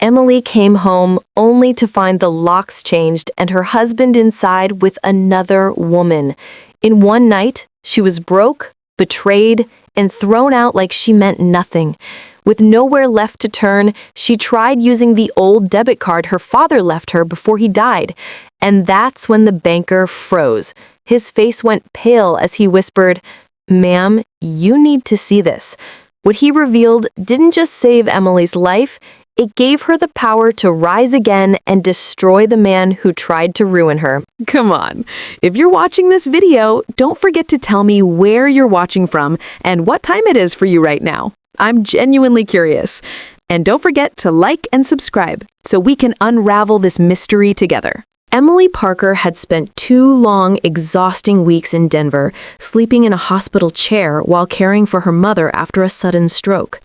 Emily came home only to find the locks changed and her husband inside with another woman. In one night, she was broke, betrayed, and thrown out like she meant nothing. With nowhere left to turn, she tried using the old debit card her father left her before he died. And that's when the banker froze. His face went pale as he whispered, "Ma'am, you need to see this." What he revealed didn't just save Emily's life, it gave her the power to rise again and destroy the man who tried to ruin her. Come on. If you're watching this video, don't forget to tell me where you're watching from and what time it is for you right now. I'm genuinely curious. And don't forget to like and subscribe so we can unravel this mystery together. Emily Parker had spent 2 long, exhausting weeks in Denver, sleeping in a hospital chair while caring for her mother after a sudden stroke.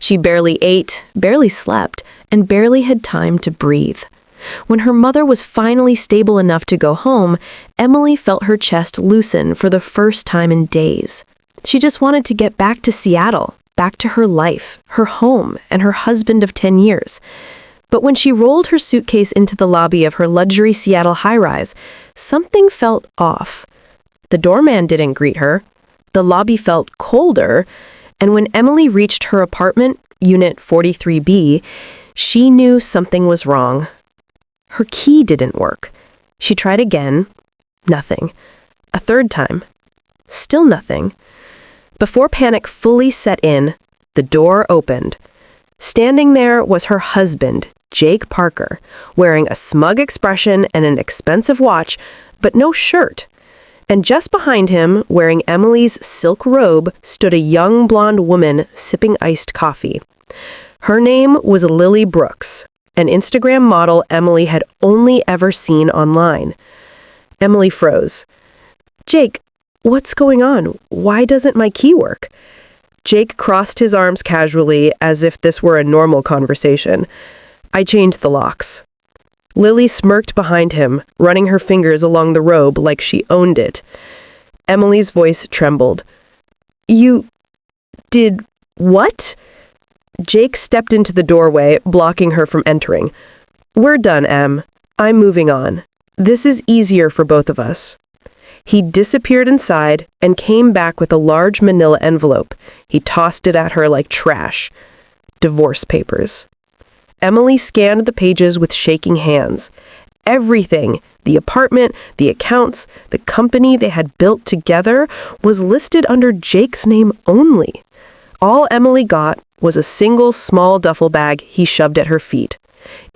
She barely ate, barely slept, and barely had time to breathe. When her mother was finally stable enough to go home, Emily felt her chest loosen for the first time in days. She just wanted to get back to Seattle, back to her life, her home, and her husband of 10 years. But when she rolled her suitcase into the lobby of her luxury Seattle high-rise, something felt off. The doorman didn't greet her. The lobby felt colder. And when Emily reached her apartment, Unit 43B, she knew something was wrong. Her key didn't work. She tried again. Nothing. A third time. Still nothing. Before panic fully set in, the door opened. Standing there was her husband, Jake Parker, wearing a smug expression and an expensive watch, but no shirt. And just behind him, wearing Emily's silk robe, stood a young blonde woman sipping iced coffee. Her name was Lily Brooks, an Instagram model Emily had only ever seen online. Emily froze. "Jake, what's going on? Why doesn't my key work?" Jake crossed his arms casually as if this were a normal conversation. "I changed the locks." Lily smirked behind him, running her fingers along the robe like she owned it. Emily's voice trembled. "You did what?" Jake stepped into the doorway, blocking her from entering. "We're done, Em. I'm moving on. This is easier for both of us." He disappeared inside and came back with a large manila envelope. He tossed it at her like trash. Divorce papers. Emily scanned the pages with shaking hands. Everything, the apartment, the accounts, the company they had built together, was listed under Jake's name only. All Emily got was a single small duffel bag he shoved at her feet.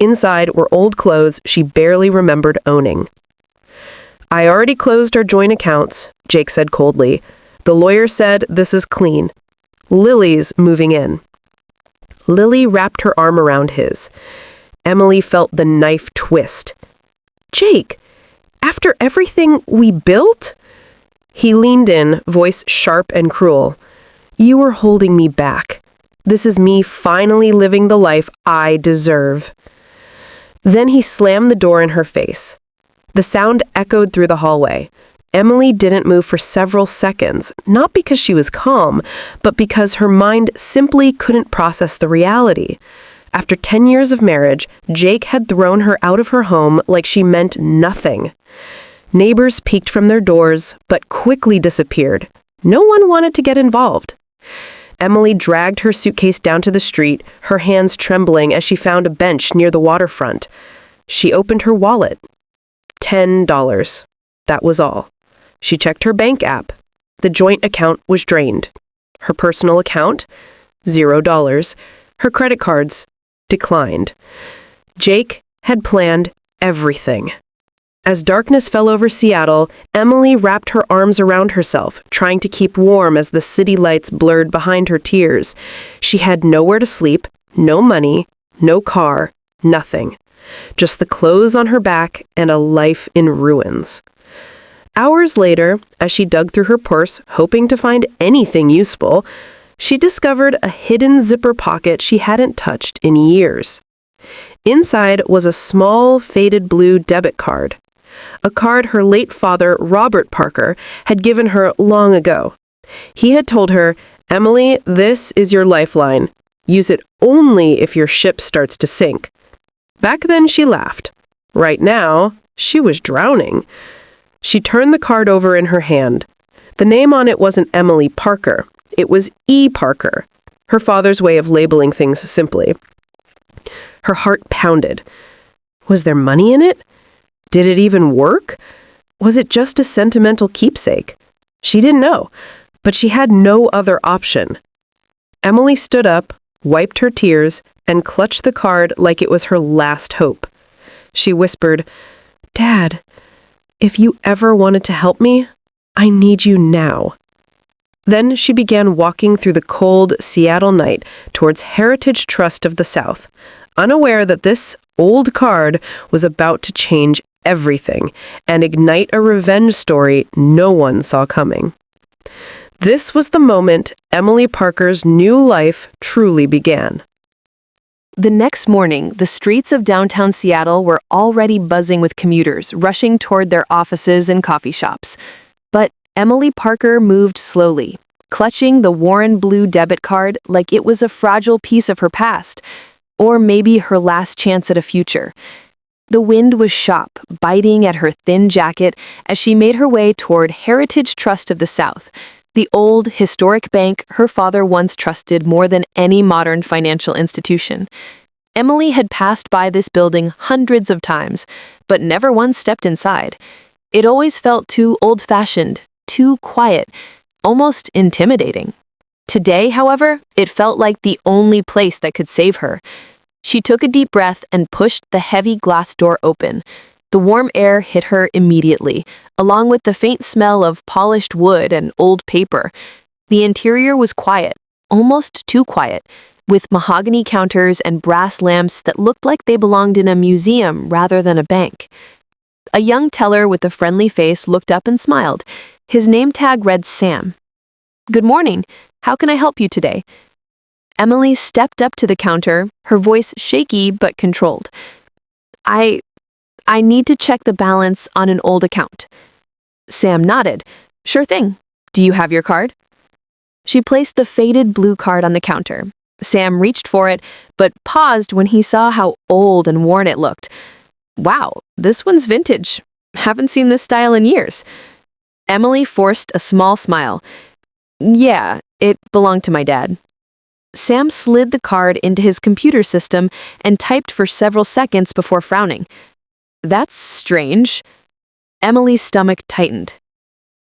Inside were old clothes she barely remembered owning. "I already closed our joint accounts," Jake said coldly. "The lawyer said this is clean. Lily's moving in." Lily wrapped her arm around his. Emily felt the knife twist. "Jake, after everything we built?" He leaned in, voice sharp and cruel. "You were holding me back. This is me finally living the life I deserve." Then he slammed the door in her face. The sound echoed through the hallway. Emily didn't move for several seconds, not because she was calm, but because her mind simply couldn't process the reality. After 10 years of marriage, Jake had thrown her out of her home like she meant nothing. Neighbors peeked from their doors, but quickly disappeared. No one wanted to get involved. Emily dragged her suitcase down to the street, her hands trembling as she found a bench near the waterfront. She opened her wallet. $10. That was all. She checked her bank app. The joint account was drained. Her personal account? $0. Her credit cards? Declined. Jake had planned everything. As darkness fell over Seattle, Emily wrapped her arms around herself, trying to keep warm as the city lights blurred behind her tears. She had nowhere to sleep, no money, no car, nothing. Just the clothes on her back and a life in ruins. Hours later, as she dug through her purse, hoping to find anything useful, she discovered a hidden zipper pocket she hadn't touched in years. Inside was a small, faded blue debit card. A card her late father, Robert Parker, had given her long ago. He had told her, "Emily, this is your lifeline. Use it only if your ship starts to sink. Back then she laughed. Right now, she was drowning. She turned the card over in her hand. The name on it wasn't Emily Parker. It was E. Parker, her father's way of labeling things simply. Her heart pounded. Was there money in it? Did it even work? Was it just a sentimental keepsake? She didn't know, but she had no other option. Emily stood up, wiped her tears, and clutched the card like it was her last hope. She whispered, "Dad, if you ever wanted to help me, I need you now." Then she began walking through the cold Seattle night towards Heritage Trust of the South, unaware that this old card was about to change everything and ignite a revenge story no one saw coming. This was the moment Emily Parker's new life truly began. The next morning, the streets of downtown Seattle were already buzzing with commuters rushing toward their offices and coffee shops. But Emily Parker moved slowly, clutching the worn blue debit card like it was a fragile piece of her past, or maybe her last chance at a future. The wind was sharp, biting at her thin jacket as she made her way toward Heritage Trust of the South, the old, historic bank her father once trusted more than any modern financial institution. Emily had passed by this building hundreds of times, but never once stepped inside. It always felt too old-fashioned, too quiet, almost intimidating. Today, however, it felt like the only place that could save her. She took a deep breath and pushed the heavy glass door open. The warm air hit her immediately, along with the faint smell of polished wood and old paper. The interior was quiet, almost too quiet, with mahogany counters and brass lamps that looked like they belonged in a museum rather than a bank. A young teller with a friendly face looked up and smiled. His name tag read Sam. "Good morning. How can I help you today?" Emily stepped up to the counter, her voice shaky but controlled. I need to check the balance on an old account." Sam nodded. "Sure thing. Do you have your card?" She placed the faded blue card on the counter. Sam reached for it, but paused when he saw how old and worn it looked. "Wow, this one's vintage. Haven't seen this style in years." Emily forced a small smile. "Yeah, it belonged to my dad." Sam slid the card into his computer system and typed for several seconds before frowning. "That's strange." Emily's stomach tightened.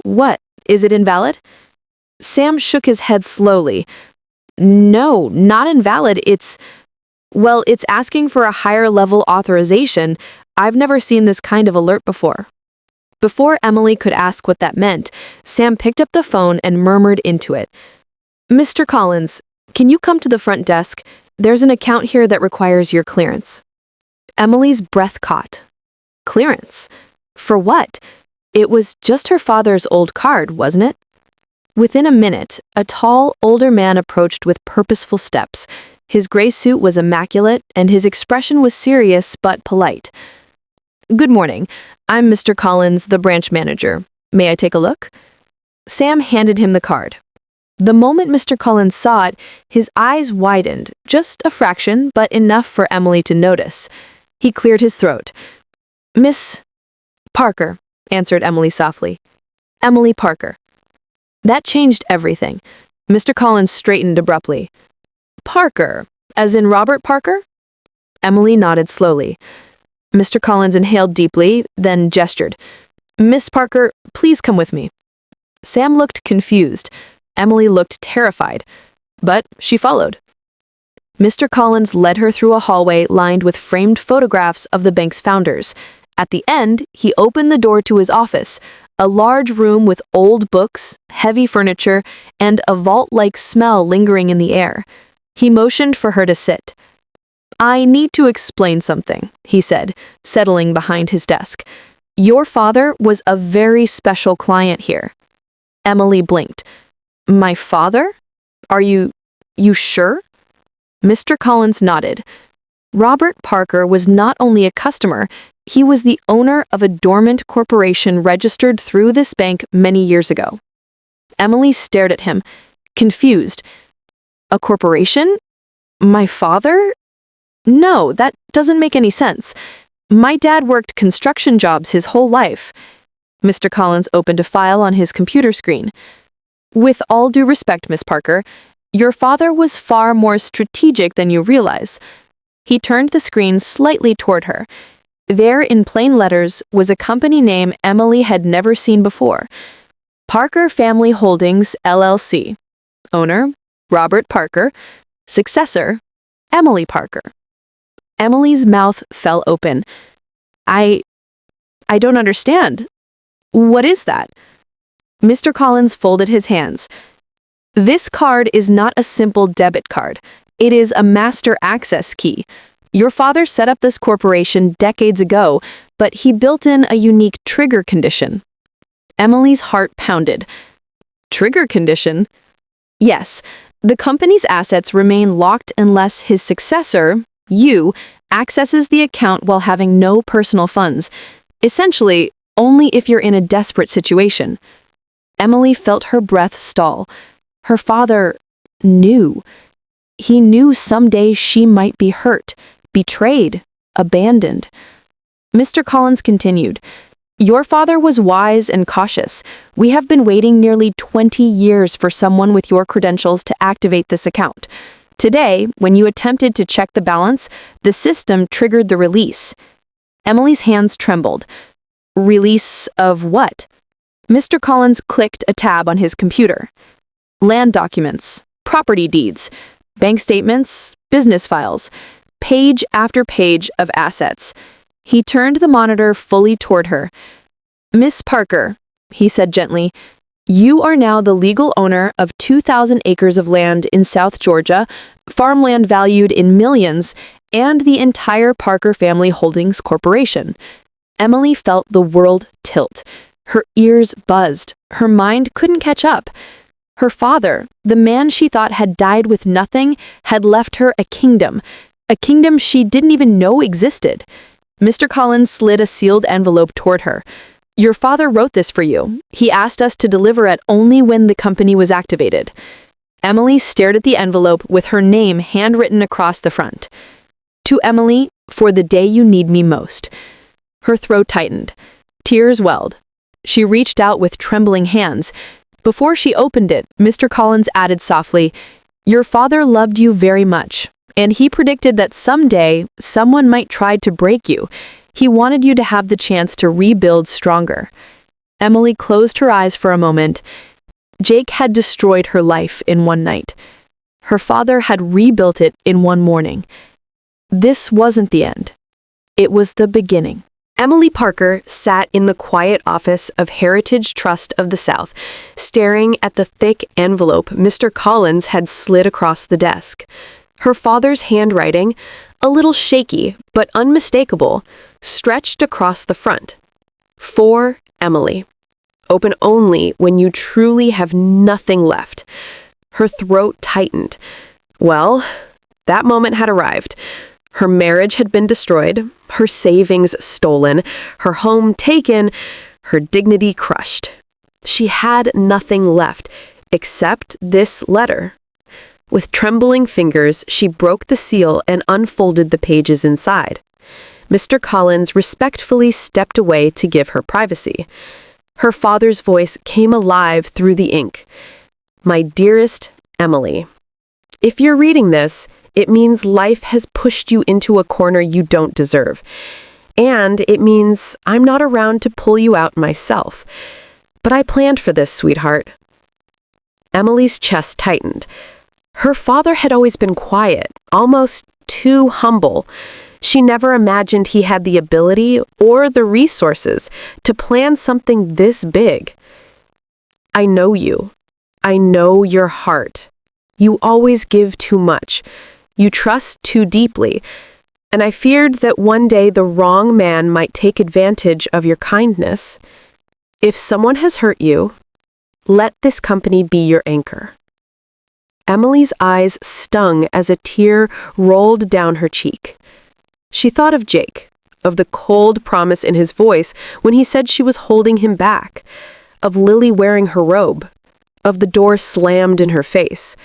"What? Is it invalid?" Sam shook his head slowly. "No, not invalid. It's asking for a higher level authorization. I've never seen this kind of alert before." Before Emily could ask what that meant, Sam picked up the phone and murmured into it. "Mr. Collins, can you come to the front desk? There's an account here that requires your clearance." Emily's breath caught. Clearance? For what? It was just her father's old card, wasn't it? Within a minute, a tall, older man approached with purposeful steps. His gray suit was immaculate, and his expression was serious but polite. "Good morning. I'm Mr. Collins, the branch manager. May I take a look?" Sam handed him the card. The moment Mr. Collins saw it, his eyes widened, just a fraction, but enough for Emily to notice. He cleared his throat. "Miss Parker," answered Emily softly. "Emily Parker." That changed everything. Mr. Collins straightened abruptly. "Parker, as in Robert Parker?" Emily nodded slowly. Mr. Collins inhaled deeply, then gestured. "Miss Parker, please come with me." Sam looked confused. Emily looked terrified, but she followed. Mr. Collins led her through a hallway lined with framed photographs of the bank's founders. At the end, he opened the door to his office, a large room with old books, heavy furniture, and a vault-like smell lingering in the air. He motioned for her to sit. "I need to explain something," he said, settling behind his desk. "Your father was a very special client here." Emily blinked. "My father? Are you sure?" Mr. Collins nodded. Robert Parker was not only a customer, he was the owner of a dormant corporation registered through this bank many years ago. Emily stared at him, confused. "A corporation? My father? No, that doesn't make any sense. My dad worked construction jobs his whole life. Mr. Collins opened a file on his computer screen. With all due respect, Miss Parker, your father was far more strategic than you realize. He turned the screen slightly toward her. There, in plain letters, was a company name Emily had never seen before. Parker Family Holdings, LLC. Owner, Robert Parker. Successor, Emily Parker. Emily's mouth fell open. I don't understand. What is that? Mr. Collins folded his hands. This card is not a simple debit card. It is a master access key. Your father set up this corporation decades ago, but he built in a unique trigger condition. Emily's heart pounded. Trigger condition? Yes, the company's assets remain locked unless his successor, you, accesses the account while having no personal funds. Essentially, only if you're in a desperate situation. Emily felt her breath stall. Her father knew. He knew someday she might be hurt, betrayed, abandoned. Mr. Collins continued, Your father was wise and cautious. We have been waiting nearly 20 years for someone with your credentials to activate this account. Today, when you attempted to check the balance, the system triggered the release. Emily's hands trembled. Release of what? Mr. Collins clicked a tab on his computer. Land documents, property deeds, bank statements, business files, page after page of assets. He turned the monitor fully toward her. Miss Parker, he said gently, you are now the legal owner of 2,000 acres of land in South Georgia, farmland valued in millions, and the entire Parker Family Holdings Corporation. Emily felt the world tilt. Her ears buzzed. Her mind couldn't catch up. Her father, the man she thought had died with nothing, had left her a kingdom she didn't even know existed. Mr. Collins slid a sealed envelope toward her. Your father wrote this for you. He asked us to deliver it only when the company was activated. Emily stared at the envelope with her name handwritten across the front. To Emily, for the day you need me most. Her throat tightened. Tears welled. She reached out with trembling hands. Before she opened it, Mr. Collins added softly, Your father loved you very much, and he predicted that someday someone might try to break you. He wanted you to have the chance to rebuild stronger. Emily closed her eyes for a moment. Jake had destroyed her life in one night. Her father had rebuilt it in one morning. This wasn't the end. It was the beginning. Emily Parker sat in the quiet office of Heritage Trust of the South, staring at the thick envelope Mr. Collins had slid across the desk. Her father's handwriting, a little shaky but unmistakable, stretched across the front. For Emily. Open only when you truly have nothing left. Her throat tightened. Well, that moment had arrived. Her marriage had been destroyed, her savings stolen, her home taken, her dignity crushed. She had nothing left except this letter. With trembling fingers, she broke the seal and unfolded the pages inside. Mr. Collins respectfully stepped away to give her privacy. Her father's voice came alive through the ink. My dearest Emily, if you're reading this, it means life has pushed you into a corner you don't deserve. And it means I'm not around to pull you out myself. But I planned for this, sweetheart. Emily's chest tightened. Her father had always been quiet, almost too humble. She never imagined he had the ability or the resources to plan something this big. I know you. I know your heart. You always give too much. You trust too deeply. And I feared that one day the wrong man might take advantage of your kindness. If someone has hurt you, let this company be your anchor. Emily's eyes stung as a tear rolled down her cheek. She thought of Jake, of the cold promise in his voice when he said she was holding him back, of Lily wearing her robe, of the door slammed in her face.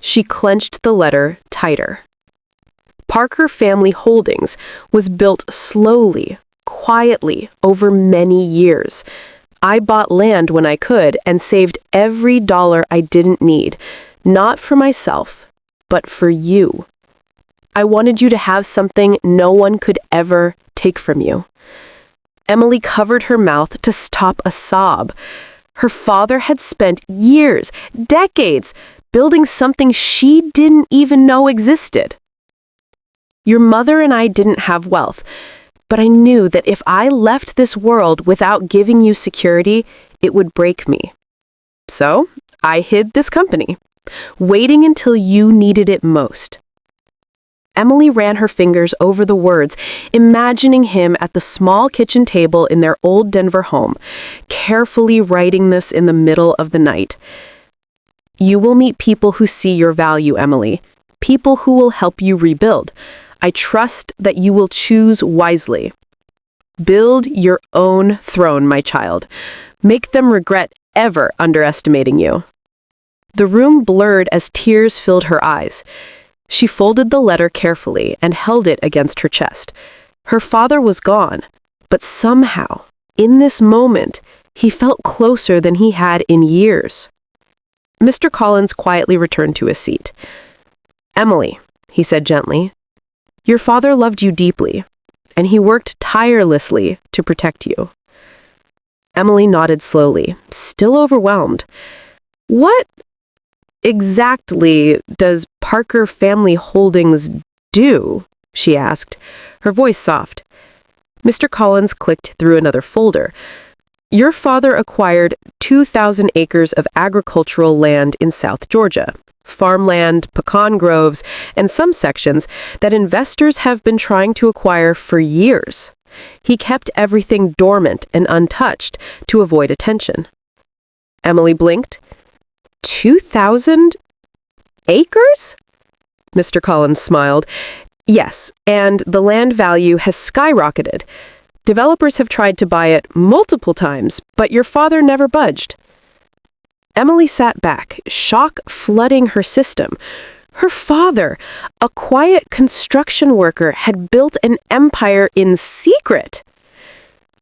She clenched the letter tighter. Parker Family Holdings was built slowly, quietly, over many years. I bought land when I could and saved every dollar I didn't need, not for myself, but for you. I wanted you to have something no one could ever take from you. Emily covered her mouth to stop a sob. Her father had spent years, decades, building something she didn't even know existed. Your mother and I didn't have wealth, but I knew that if I left this world without giving you security, it would break me. So, I hid this company, waiting until you needed it most. Emily ran her fingers over the words, imagining him at the small kitchen table in their old Denver home, carefully writing this in the middle of the night. You will meet people who see your value, Emily, people who will help you rebuild. I trust that you will choose wisely. Build your own throne, my child. Make them regret ever underestimating you. The room blurred as tears filled her eyes. She folded the letter carefully and held it against her chest. Her father was gone, but somehow, in this moment, he felt closer than he had in years. Mr. Collins quietly returned to his seat. Emily, he said gently, your father loved you deeply, and he worked tirelessly to protect you. Emily nodded slowly, still overwhelmed. What exactly does Parker Family Holdings do? She asked, her voice soft. Mr. Collins clicked through another folder. Your father acquired 2,000 acres of agricultural land in South Georgia, farmland, pecan groves, and some sections that investors have been trying to acquire for years. He kept everything dormant and untouched to avoid attention. Emily blinked. 2,000 acres? Mr. Collins smiled. Yes, and the land value has skyrocketed. Developers have tried to buy it multiple times, but your father never budged. Emily sat back, shock flooding her system. Her father, a quiet construction worker, had built an empire in secret.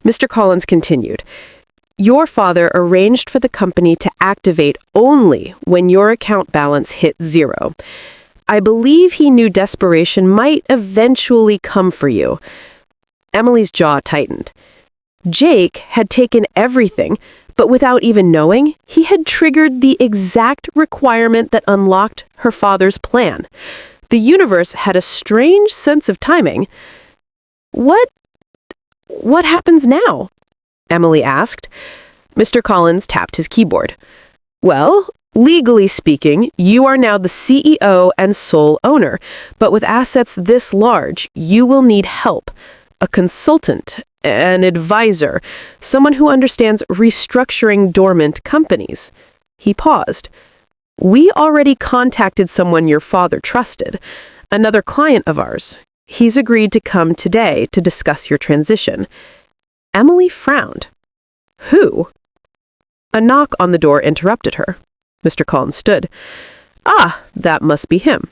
Mr. Collins continued. Your father arranged for the company to activate only when your account balance hit zero. I believe he knew desperation might eventually come for you. Emily's jaw tightened. Jake had taken everything, but without even knowing, he had triggered the exact requirement that unlocked her father's plan. The universe had a strange sense of timing. What happens now? Emily asked. Mr. Collins tapped his keyboard. Well, legally speaking, you are now the CEO and sole owner, but with assets this large, you will need help. A consultant, an advisor, someone who understands restructuring dormant companies. He paused. We already contacted someone your father trusted, another client of ours. He's agreed to come today to discuss your transition. Emily frowned. Who? A knock on the door interrupted her. Mr. Collins stood. Ah, that must be him.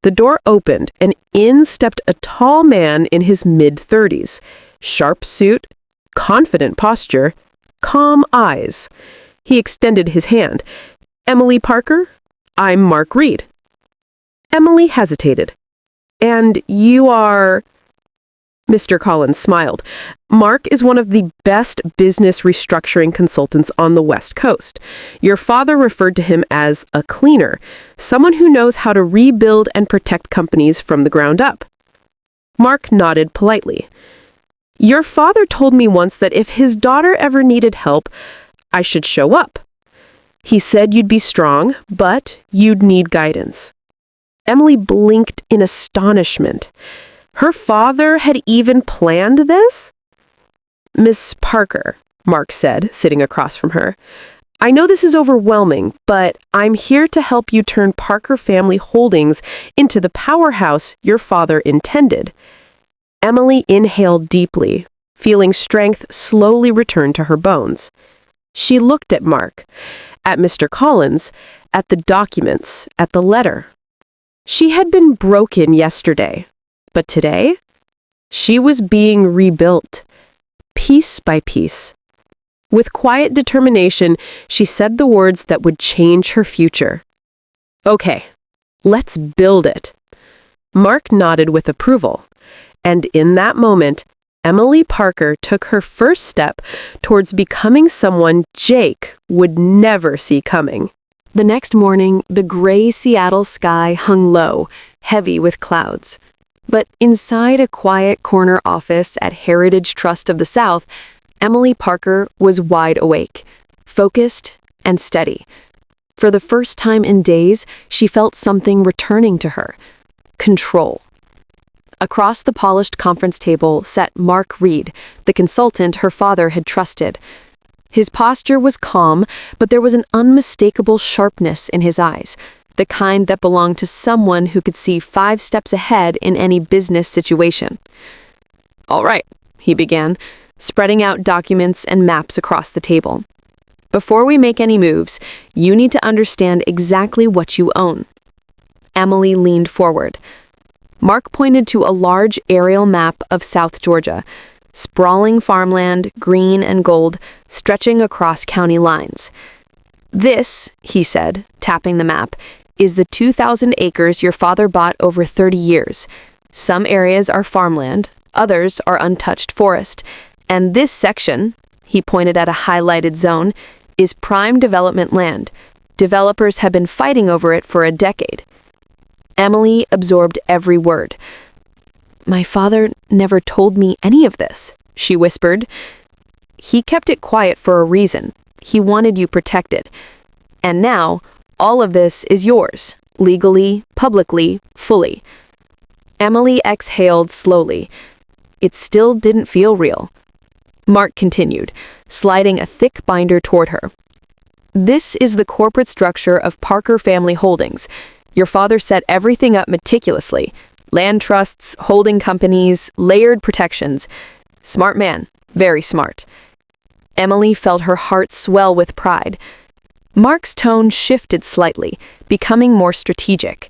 The door opened, and in stepped a tall man in his mid-30s. Sharp suit, confident posture, calm eyes. He extended his hand. Emily Parker, I'm Mark Reed. Emily hesitated. And you are... Mr. Collins smiled. Mark is one of the best business restructuring consultants on the West Coast. Your father referred to him as a cleaner, someone who knows how to rebuild and protect companies from the ground up. Mark nodded politely. Your father told me once that if his daughter ever needed help, I should show up. He said you'd be strong, but you'd need guidance. Emily blinked in astonishment. Her father had even planned this? Miss Parker, Mark said, sitting across from her. I know this is overwhelming, but I'm here to help you turn Parker Family Holdings into the powerhouse your father intended. Emily inhaled deeply, feeling strength slowly return to her bones. She looked at Mark, at Mr. Collins, at the documents, at the letter. She had been broken yesterday, but today, she was being rebuilt, piece by piece. With quiet determination, she said the words that would change her future. Okay, let's build it. Mark nodded with approval, and in that moment, Emily Parker took her first step towards becoming someone Jake would never see coming. The next morning, the gray Seattle sky hung low, heavy with clouds. But inside a quiet corner office at Heritage Trust of the South, Emily Parker was wide awake, focused and steady. For the first time in days, she felt something returning to her: control. Across the polished conference table sat Mark Reed, the consultant her father had trusted. His posture was calm, but there was an unmistakable sharpness in his eyes, the kind that belonged to someone who could see 5 steps ahead in any business situation. "All right," he began, spreading out documents and maps across the table. "Before we make any moves, you need to understand exactly what you own." Emily leaned forward. Mark pointed to a large aerial map of South Georgia, sprawling farmland, green and gold, stretching across county lines. "This," he said, tapping the map, "is the 2,000 acres your father bought over 30 years. Some areas are farmland, others are untouched forest, and this section," he pointed at a highlighted zone, "is prime development land. Developers have been fighting over it for a decade." Emily absorbed every word. "My father never told me any of this," she whispered. "He kept it quiet for a reason. He wanted you protected. And now, all of this is yours, legally, publicly, fully." Emily exhaled slowly. It still didn't feel real. Mark continued, sliding a thick binder toward her. "This is the corporate structure of Parker Family Holdings. Your father set everything up meticulously. Land trusts, holding companies, layered protections. Smart man, very smart." Emily felt her heart swell with pride. Mark's tone shifted slightly, becoming more strategic.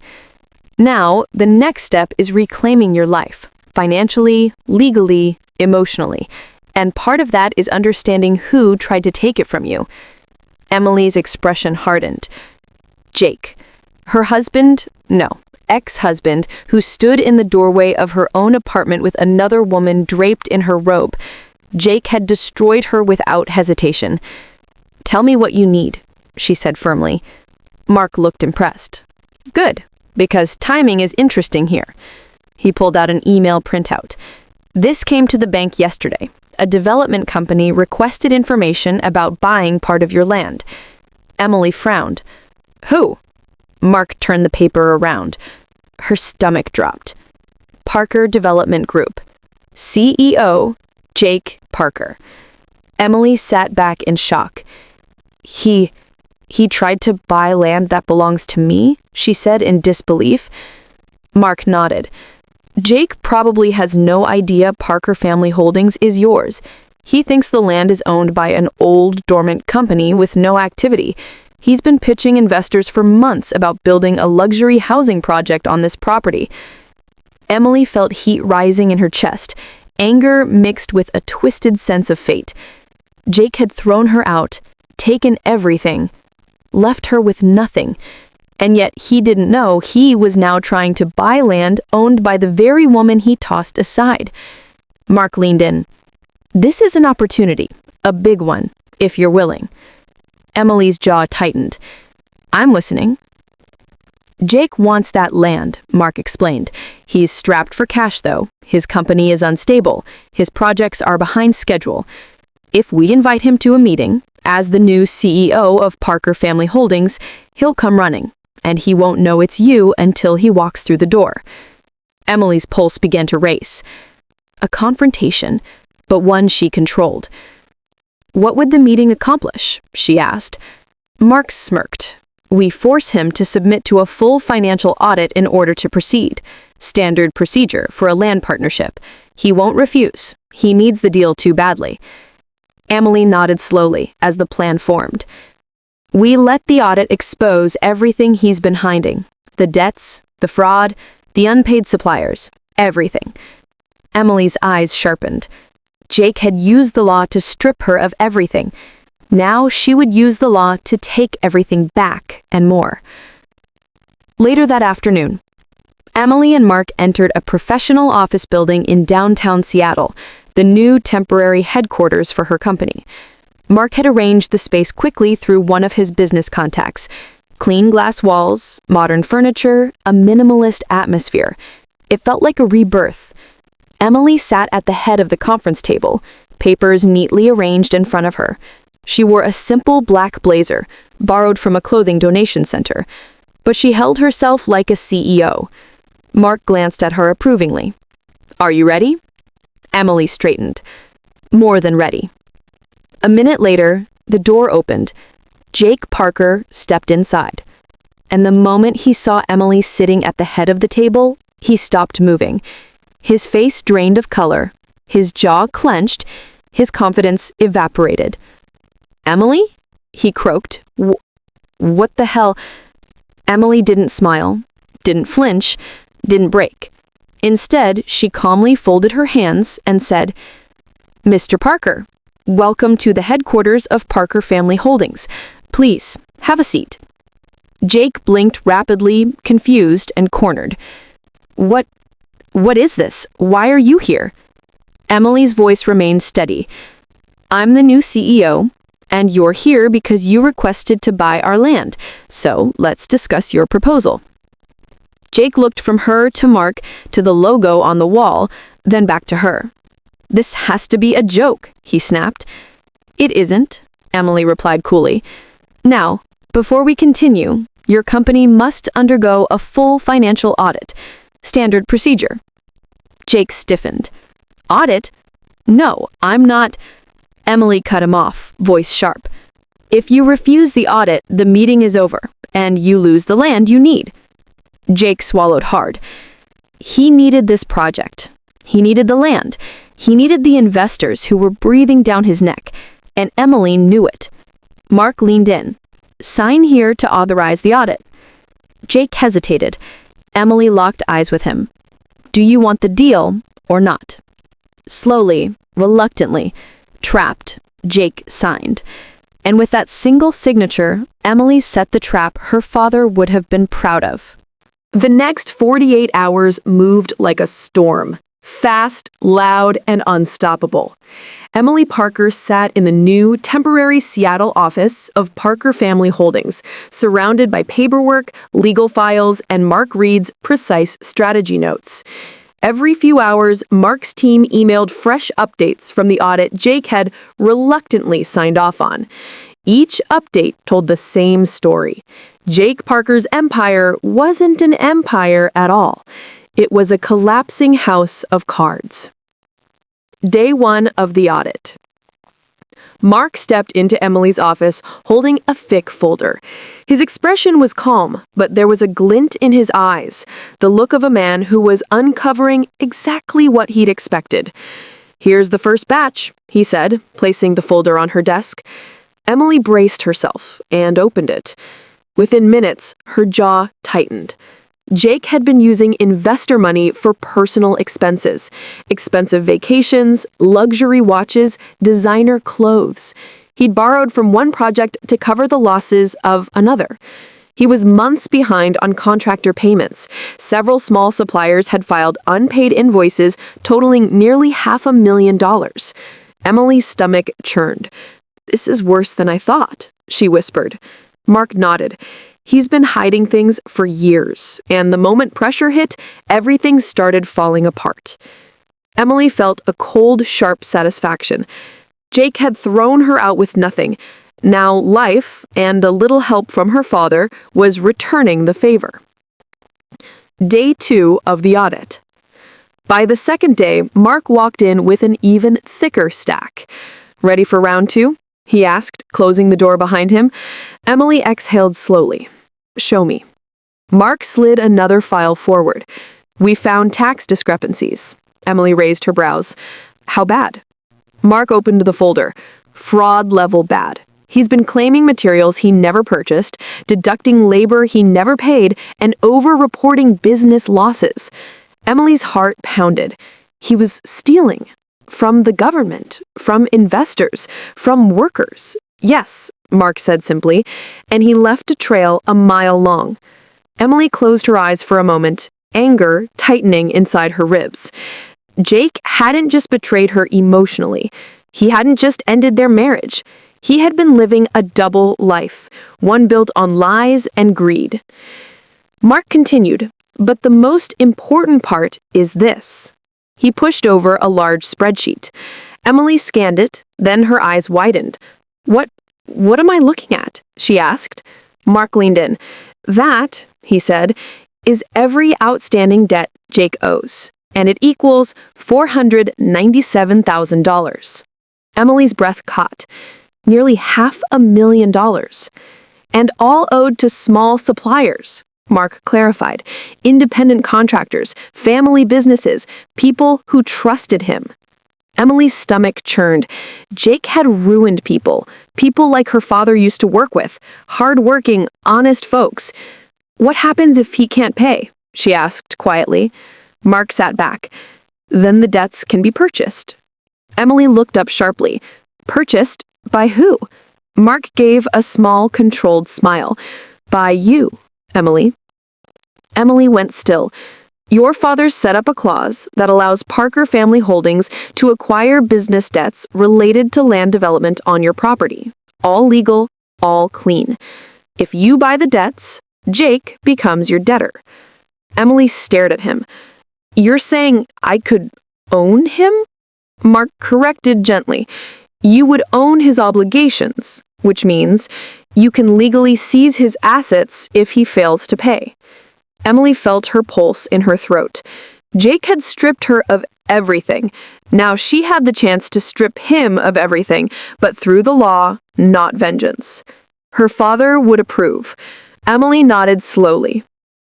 "Now, the next step is reclaiming your life, financially, legally, emotionally. And part of that is understanding who tried to take it from you." Emily's expression hardened. "Jake. Her husband, no, ex-husband, who stood in the doorway of her own apartment with another woman draped in her robe. Jake had destroyed her without hesitation." "Tell me what you need," she said firmly. Mark looked impressed. "Good, because timing is interesting here." He pulled out an email printout. "This came to the bank yesterday. A development company requested information about buying part of your land." Emily frowned. "Who?" Mark turned the paper around. Her stomach dropped. "Parker Development Group. CEO, Jake Parker." Emily sat back in shock. He tried to buy land that belongs to me?" she said in disbelief. Mark nodded. "Jake probably has no idea Parker Family Holdings is yours. He thinks the land is owned by an old, dormant company with no activity. He's been pitching investors for months about building a luxury housing project on this property." Emily felt heat rising in her chest, anger mixed with a twisted sense of fate. Jake had thrown her out, taken everything, left her with nothing. And yet he didn't know he was now trying to buy land owned by the very woman he tossed aside. Mark leaned in. "This is an opportunity, a big one, if you're willing." Emily's jaw tightened. "I'm listening." "Jake wants that land," Mark explained. "He's strapped for cash, though. His company is unstable. His projects are behind schedule. If we invite him to a meeting, as the new CEO of Parker Family Holdings, he'll come running, and he won't know it's you until he walks through the door." Emily's pulse began to race. A confrontation, but one she controlled. "What would the meeting accomplish?" she asked. Mark smirked. "We force him to submit to a full financial audit in order to proceed. Standard procedure for a land partnership. He won't refuse. He needs the deal too badly." Emily nodded slowly as the plan formed. "We let the audit expose everything he's been hiding. The debts, The fraud, the unpaid suppliers, everything. Emily's eyes sharpened. Jake had used the law to strip her of everything. Now she would use the law to take everything back and more. Later that afternoon, Emily and Mark entered a professional office building in downtown Seattle, the new temporary headquarters for her company. Mark had arranged the space quickly through one of his business contacts. Clean glass walls, modern furniture, a minimalist atmosphere. It felt like a rebirth. Emily sat at the head of the conference table, papers neatly arranged in front of her. She wore a simple black blazer, borrowed from a clothing donation center, but she held herself like a CEO. Mark glanced at her approvingly. "Are you ready?" Emily straightened. More than ready. A minute later, the door opened. Jake Parker stepped inside. And the moment he saw Emily sitting at the head of the table, he stopped moving. His face drained of color, his jaw clenched, his confidence evaporated. "Emily?" he croaked. What the hell?" Emily didn't smile, didn't flinch, didn't break. Instead, she calmly folded her hands and said, "Mr. Parker, welcome to the headquarters of Parker Family Holdings. Please, have a seat." Jake blinked rapidly, confused and cornered. What is this? Why are you here?" Emily's voice remained steady. "I'm the new CEO, and you're here because you requested to buy our land, so let's discuss your proposal." Jake looked from her to Mark to the logo on the wall, then back to her. "This has to be a joke," he snapped. "It isn't," Emily replied coolly. "Now, before we continue, your company must undergo a full financial audit. Standard procedure." Jake stiffened. "Audit? No, I'm not—" Emily cut him off, voice sharp. "If you refuse the audit, the meeting is over, and you lose the land you need." Jake swallowed hard. He needed this project. He needed the land. He needed the investors who were breathing down his neck, and Emily knew it. Mark leaned in. "Sign here to authorize the audit." Jake hesitated. Emily locked eyes with him. "Do you want the deal or not?" Slowly, reluctantly, trapped, Jake signed. And with that single signature, Emily set the trap her father would have been proud of. The next 48 hours moved like a storm. Fast, loud, and unstoppable. Emily Parker sat in the new, temporary Seattle office of Parker Family Holdings, surrounded by paperwork, legal files, and Mark Reed's precise strategy notes. Every few hours, Mark's team emailed fresh updates from the audit Jake had reluctantly signed off on. Each update told the same story. Jake Parker's empire wasn't an empire at all. It was a collapsing house of cards. Day 1 of the audit. Mark stepped into Emily's office holding a thick folder. His expression was calm, but there was a glint in his eyes, the look of a man who was uncovering exactly what he'd expected. "Here's the first batch," he said, placing the folder on her desk. Emily braced herself and opened it. Within minutes, her jaw tightened. Jake had been using investor money for personal expenses, expensive vacations, luxury watches, designer clothes. He'd borrowed from one project to cover the losses of another. He was months behind on contractor payments. Several small suppliers had filed unpaid invoices totaling nearly $500,000. Emily's stomach churned. "This is worse than I thought," she whispered. Mark nodded. He's been hiding things for years, and the moment pressure hit, everything started falling apart. Emily felt a cold, sharp satisfaction. Jake had thrown her out with nothing. Now life, and a little help from her father, was returning the favor. Day 2 of the audit. By the second day, Mark walked in with an even thicker stack. "Ready for round 2? He asked, closing the door behind him. Emily exhaled slowly. "Show me." Mark slid another file forward. "We found tax discrepancies." Emily raised her brows. "How bad?" Mark opened the folder. "Fraud level bad. He's been claiming materials he never purchased, deducting labor he never paid, and over-reporting business losses. Emily's heart pounded. He was stealing. From the government, from investors, from workers. Yes, Mark said simply, and he left a trail a mile long. Emily closed her eyes for a moment, anger tightening inside her ribs. Jake hadn't just betrayed her emotionally. He hadn't just ended their marriage. He had been living a double life, one built on lies and greed. Mark continued, but the most important part is this. He pushed over a large spreadsheet. Emily scanned it, then her eyes widened. What am I looking at? She asked. Mark leaned in. That, he said, is every outstanding debt Jake owes, and it equals $497,000. Emily's breath caught. Nearly $500,000. And all owed to small suppliers. Mark clarified. Independent contractors, family businesses, people who trusted him. Emily's stomach churned. Jake had ruined people like her father used to work with, hard-working, honest folks. What happens if he can't pay? She asked quietly. Mark sat back. Then the debts can be purchased. Emily looked up sharply. Purchased? By who? Mark gave a small, controlled smile. By you, Emily. Emily went still. Your father set up a clause that allows Parker Family Holdings to acquire business debts related to land development on your property. All legal, all clean. If you buy the debts, Jake becomes your debtor. Emily stared at him. You're saying I could own him? Mark corrected gently. You would own his obligations, which means you can legally seize his assets if he fails to pay. Emily felt her pulse in her throat. Jake had stripped her of everything. Now she had the chance to strip him of everything, but through the law, not vengeance. Her father would approve. Emily nodded slowly.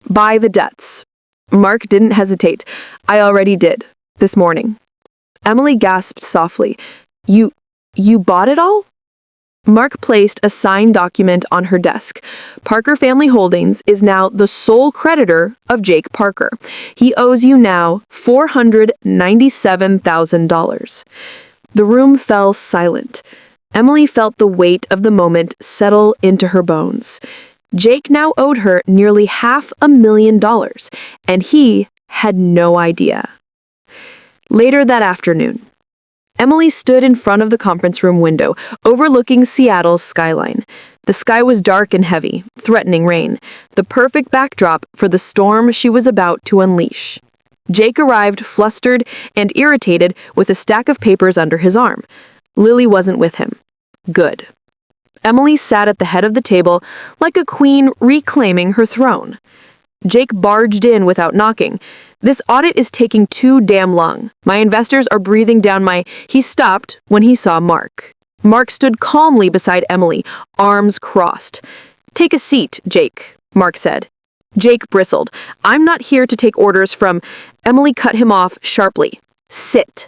Buy the debts. Mark didn't hesitate. I already did, this morning. Emily gasped softly. You bought it all? Mark placed a signed document on her desk. Parker Family Holdings is now the sole creditor of Jake Parker. He owes you now $497,000. The room fell silent. Emily felt the weight of the moment settle into her bones. Jake now owed her nearly $500,000, and he had no idea. Later that afternoon, Emily stood in front of the conference room window, overlooking Seattle's skyline. The sky was dark and heavy, threatening rain, the perfect backdrop for the storm she was about to unleash. Jake arrived flustered and irritated with a stack of papers under his arm. Lily wasn't with him. Good. Emily sat at the head of the table like a queen reclaiming her throne. Jake barged in without knocking. This audit is taking too damn long. My investors are breathing down my... He stopped when he saw Mark. Mark stood calmly beside Emily, arms crossed. Take a seat, Jake, Mark said. Jake bristled. I'm not here to take orders from... Emily cut him off sharply. Sit.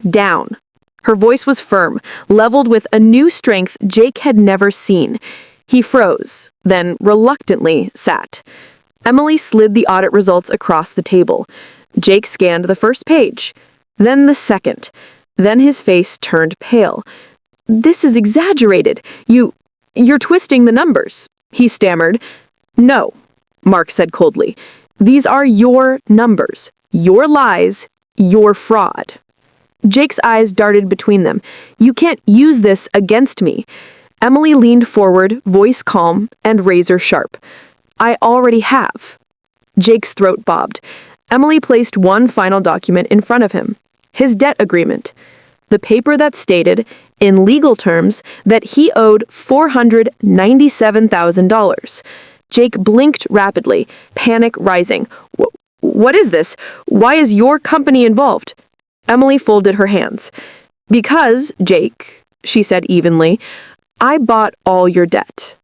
Down. Her voice was firm, leveled with a new strength Jake had never seen. He froze, then reluctantly sat. Emily slid the audit results across the table. Jake scanned the first page, then the second. Then his face turned pale. This is exaggerated. You're twisting the numbers, he stammered. No, Mark said coldly. These are your numbers, your lies, your fraud. Jake's eyes darted between them. You can't use this against me. Emily leaned forward, voice calm and razor sharp. I already have. Jake's throat bobbed. Emily placed one final document in front of him. His debt agreement. The paper that stated, in legal terms, that he owed $497,000. Jake blinked rapidly, panic rising. What is this? Why is your company involved? Emily folded her hands. Because, Jake, she said evenly, I bought all your debt.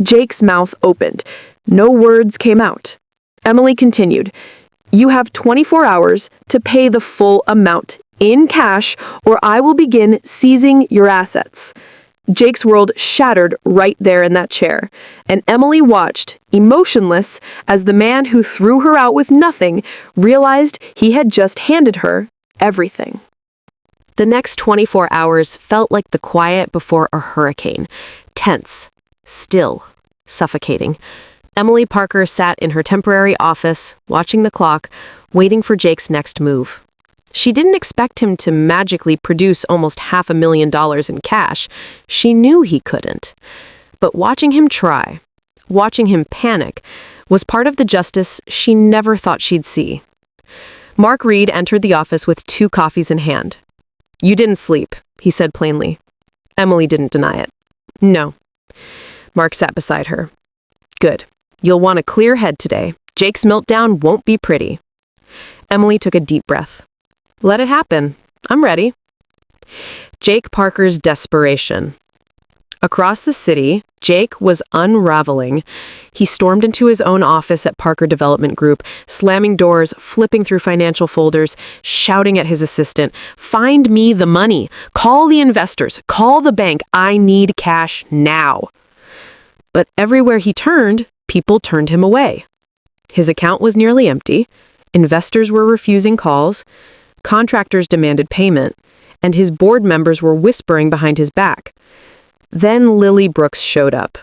Jake's mouth opened. No words came out. Emily continued. You have 24 hours to pay the full amount in cash, or I will begin seizing your assets. Jake's world shattered right there in that chair, and Emily watched, emotionless, as the man who threw her out with nothing realized he had just handed her everything. The next 24 hours felt like the quiet before a hurricane. Tense, still, suffocating. Emily Parker sat in her temporary office, watching the clock, waiting for Jake's next move. She didn't expect him to magically produce almost $500,000 in cash. She knew he couldn't. But watching him try, watching him panic, was part of the justice she never thought she'd see. Mark Reed entered the office with 2 coffees in hand. "You didn't sleep," he said plainly. Emily didn't deny it. "No." Mark sat beside her. "Good. You'll want a clear head today. Jake's meltdown won't be pretty." Emily took a deep breath. "Let it happen. I'm ready." Jake Parker's desperation. Across the city, Jake was unraveling. He stormed into his own office at Parker Development Group, slamming doors, flipping through financial folders, shouting at his assistant, "Find me the money. Call the investors. Call the bank. I need cash now." But everywhere he turned, people turned him away. His account was nearly empty. Investors were refusing calls. Contractors demanded payment. And his board members were whispering behind his back. Then Lily Brooks showed up.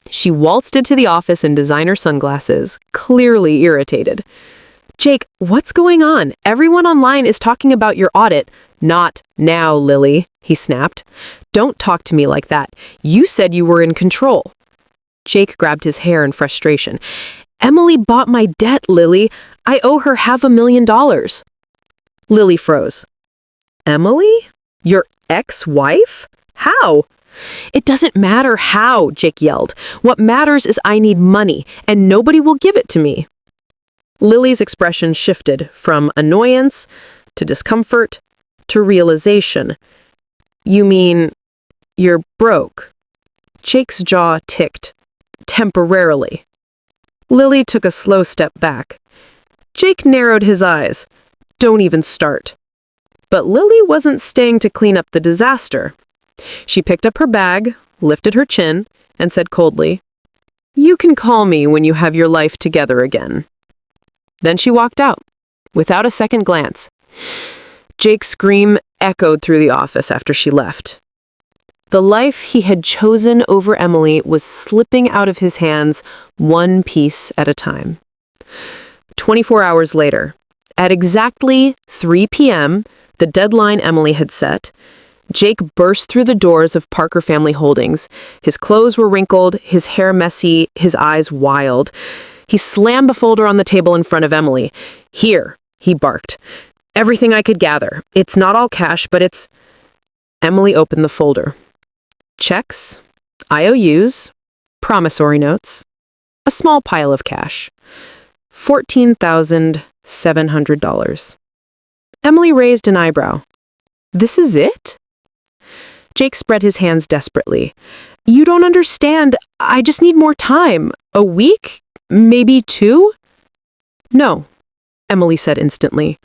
She waltzed into the office in designer sunglasses, clearly irritated. "Jake, what's going on? Everyone online is talking about your audit." "Not now, Lily," he snapped. "Don't talk to me like that. You said you were in control." Jake grabbed his hair in frustration. "Emily bought my debt, Lily. I owe her $500,000. Lily froze. "Emily? Your ex-wife? How?" "It doesn't matter how," Jake yelled. "What matters is I need money, and nobody will give it to me." Lily's expression shifted from annoyance to discomfort to realization. "You mean you're broke?" Jake's jaw ticked. "Temporarily." Lily took a slow step back. Jake narrowed his eyes. "Don't even start." But Lily wasn't staying to clean up the disaster. She picked up her bag, lifted her chin, and said coldly, "You can call me when you have your life together again." Then she walked out, without a second glance. Jake's scream echoed through the office after she left. The life he had chosen over Emily was slipping out of his hands, one piece at a time. 24 hours later, at exactly 3 p.m., the deadline Emily had set, Jake burst through the doors of Parker Family Holdings. His clothes were wrinkled, his hair messy, his eyes wild. He slammed the folder on the table in front of Emily. "Here," he barked. "Everything I could gather. It's not all cash, but it's..." Emily opened the folder. Checks, IOUs, promissory notes, a small pile of cash. $14,700. Emily raised an eyebrow. "This is it?" Jake spread his hands desperately. "You don't understand. I just need more time. A week? Maybe 2? "No," Emily said instantly.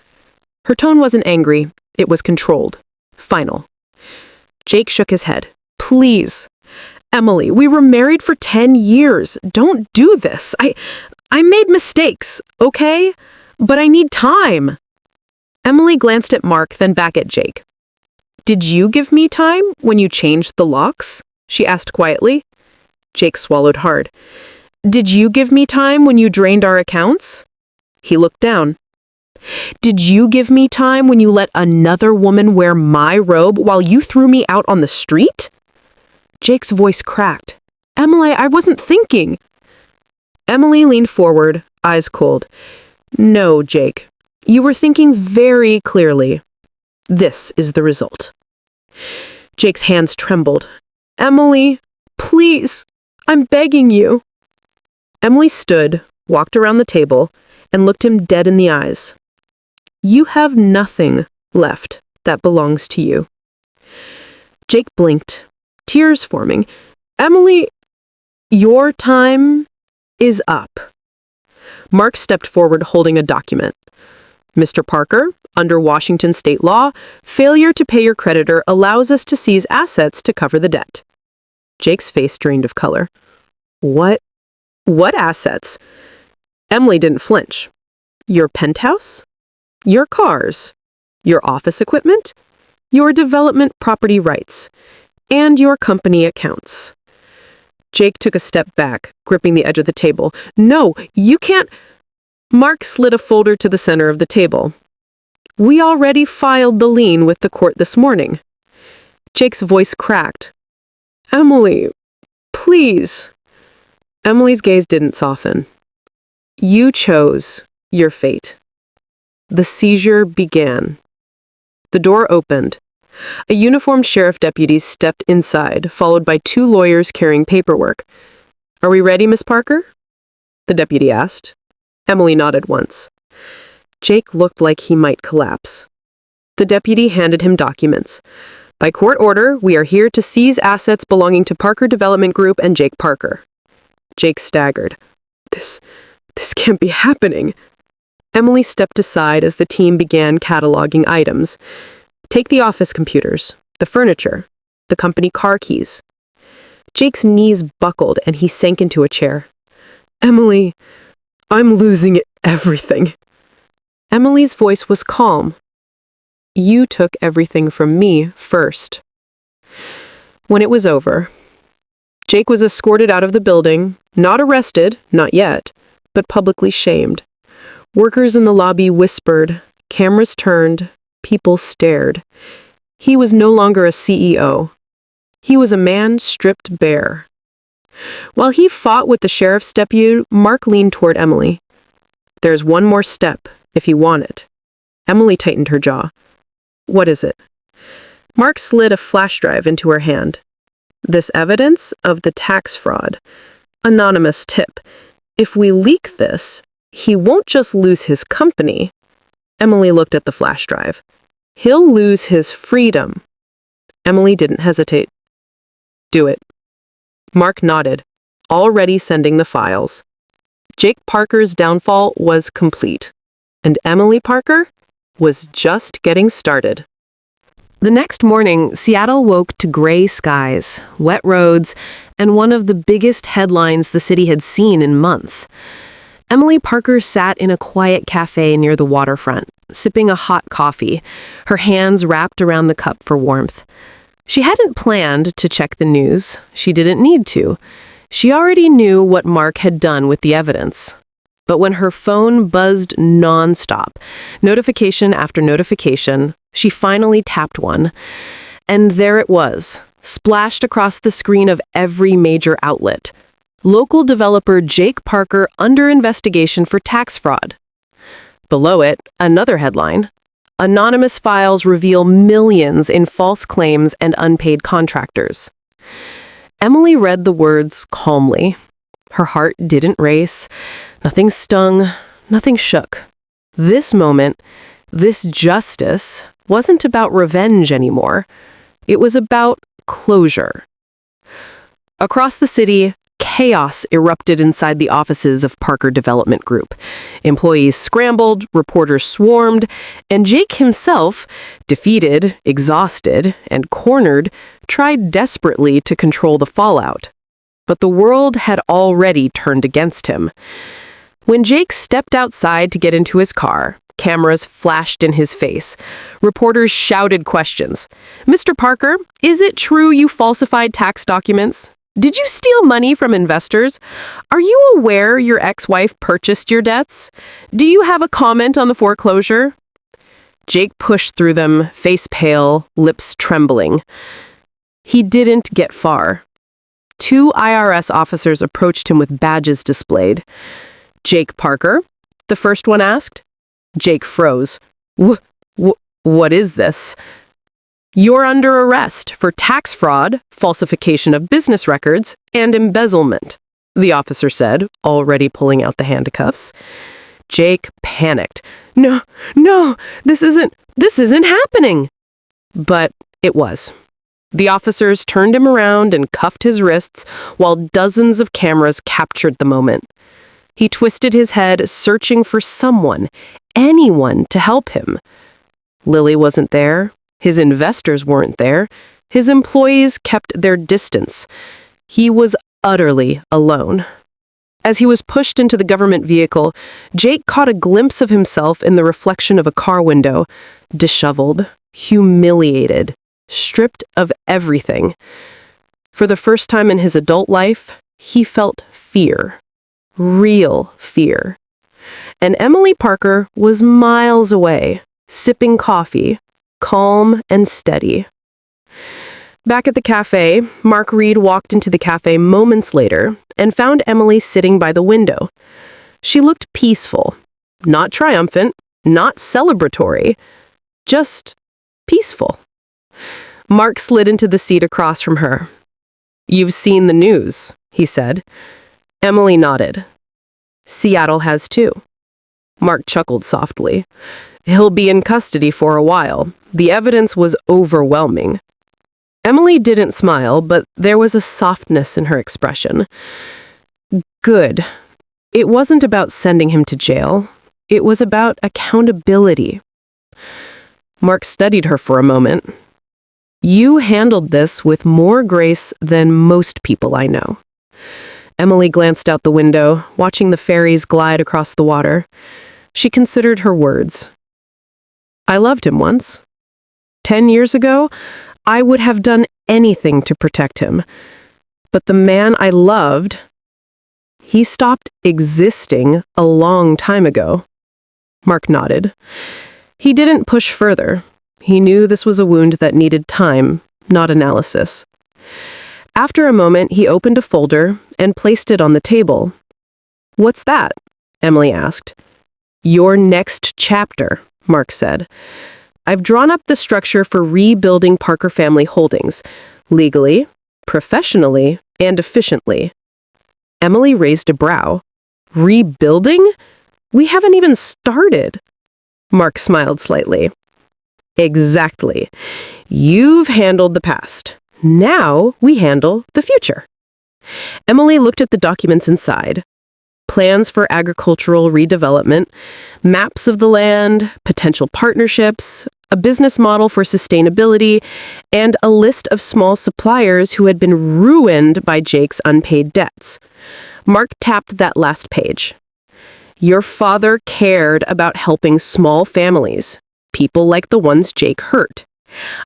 Her tone wasn't angry. It was controlled. Final. Jake shook his head. "Please. Emily, we were married for 10 years. Don't do this. I made mistakes, okay? But I need time." Emily glanced at Mark, then back at Jake. "Did you give me time when you changed the locks?" she asked quietly. Jake swallowed hard. "Did you give me time when you drained our accounts?" He looked down. "Did you give me time when you let another woman wear my robe while you threw me out on the street?" Jake's voice cracked. "Emily, I wasn't thinking." Emily leaned forward, eyes cold. "No, Jake. You were thinking very clearly. This is the result." Jake's hands trembled. "Emily, please, I'm begging you." Emily stood, walked around the table, and looked him dead in the eyes. "You have nothing left that belongs to you." Jake blinked, tears forming. "Emily, your time is up." Mark stepped forward holding a document. "Mr. Parker, under Washington state law, failure to pay your creditor allows us to seize assets to cover the debt. Jake's face drained of color. What? What assets? Emily didn't flinch. Your penthouse? Your cars? Your office equipment? Your development property rights? And your company accounts. Jake took a step back, gripping the edge of the table. No, you can't. Mark slid a folder to the center of the table. We already filed the lien with the court this morning. Jake's voice cracked. Emily, please. Emily's gaze didn't soften. You chose your fate. The seizure began. The door opened. A uniformed sheriff deputy stepped inside, followed by 2 lawyers carrying paperwork. Are we ready, Miss Parker? The deputy asked. Emily nodded once. Jake looked like he might collapse. The deputy handed him documents. By court order, we are here to seize assets belonging to Parker Development Group and Jake Parker. Jake staggered. This can't be happening. Emily stepped aside as the team began cataloging items. Take the office computers, the furniture, the company car keys. Jake's knees buckled and he sank into a chair. Emily, I'm losing everything. Emily's voice was calm. You took everything from me first. When it was over, Jake was escorted out of the building, not arrested, not yet, but publicly shamed. Workers in the lobby whispered, cameras turned, people stared. He was no longer a CEO. He was a man stripped bare. While he fought with the sheriff's deputy, Mark leaned toward Emily. There's one more step, if you want it. Emily tightened her jaw. What is it? Mark slid a flash drive into her hand. This evidence of the tax fraud. Anonymous tip. If we leak this, he won't just lose his company. Emily looked at the flash drive. He'll lose his freedom. Emily didn't hesitate. Do it. Mark nodded, already sending the files. Jake Parker's downfall was complete, and Emily Parker was just getting started. The next morning, Seattle woke to gray skies, wet roads, and one of the biggest headlines the city had seen in months. Emily Parker sat in a quiet cafe near the waterfront, sipping a hot coffee, her hands wrapped around the cup for warmth. She hadn't planned to check the news. She didn't need to. She already knew what Mark had done with the evidence. But when her phone buzzed nonstop, notification after notification, she finally tapped one. And there it was, splashed across the screen of every major outlet. Local developer Jake Parker under investigation for tax fraud. Below it, another headline. Anonymous files reveal millions in false claims and unpaid contractors. Emily read the words calmly. Her heart didn't race. Nothing stung. Nothing shook. This moment, this justice, wasn't about revenge anymore. It was about closure. Across the city, chaos erupted inside the offices of Parker Development Group. Employees scrambled, reporters swarmed, and Jake himself, defeated, exhausted, and cornered, tried desperately to control the fallout. But the world had already turned against him. When Jake stepped outside to get into his car, cameras flashed in his face. Reporters shouted questions. Mr. Parker, is it true you falsified tax documents? Did you steal money from investors? Are you aware your ex-wife purchased your debts? Do you have a comment on the foreclosure? Jake pushed through them, face pale, lips trembling. He didn't get far. 2 IRS officers approached him with badges displayed. Jake Parker? The first one asked. Jake froze. What is this? You're under arrest for tax fraud, falsification of business records, and embezzlement, the officer said, already pulling out the handcuffs. Jake panicked. No, this isn't happening. But it was. The officers turned him around and cuffed his wrists while dozens of cameras captured the moment. He twisted his head, searching for someone, anyone to help him. Lily wasn't there. His investors weren't there. His employees kept their distance. He was utterly alone. As he was pushed into the government vehicle, Jake caught a glimpse of himself in the reflection of a car window, disheveled, humiliated, stripped of everything. For the first time in his adult life, he felt fear. Real fear. And Emily Parker was miles away, sipping coffee, calm and steady. Back at the cafe, Mark Reed walked into the cafe moments later and found Emily sitting by the window. She looked peaceful, not triumphant, not celebratory, just peaceful. Mark slid into the seat across from her. "You've seen the news," he said. Emily nodded. "Seattle has too." Mark chuckled softly. "He'll be in custody for a while. The evidence was overwhelming." Emily didn't smile, but there was a softness in her expression. Good. It wasn't about sending him to jail. It was about accountability. Mark studied her for a moment. "You handled this with more grace than most people I know." Emily glanced out the window, watching the ferries glide across the water. She considered her words. "I loved him once. 10 years ago, I would have done anything to protect him. But the man I loved, he stopped existing a long time ago." Mark nodded. He didn't push further. He knew this was a wound that needed time, not analysis. After a moment, he opened a folder and placed it on the table. "What's that?" Emily asked. "Your next chapter," Mark said. "I've drawn up the structure for rebuilding Parker Family Holdings, legally, professionally, and efficiently." Emily raised a brow. "Rebuilding? We haven't even started." Mark smiled slightly. "Exactly. You've handled the past. Now we handle the future." Emily looked at the documents inside. Plans for agricultural redevelopment, maps of the land, potential partnerships, a business model for sustainability, and a list of small suppliers who had been ruined by Jake's unpaid debts. Mark tapped that last page. "Your father cared about helping small families, people like the ones Jake hurt.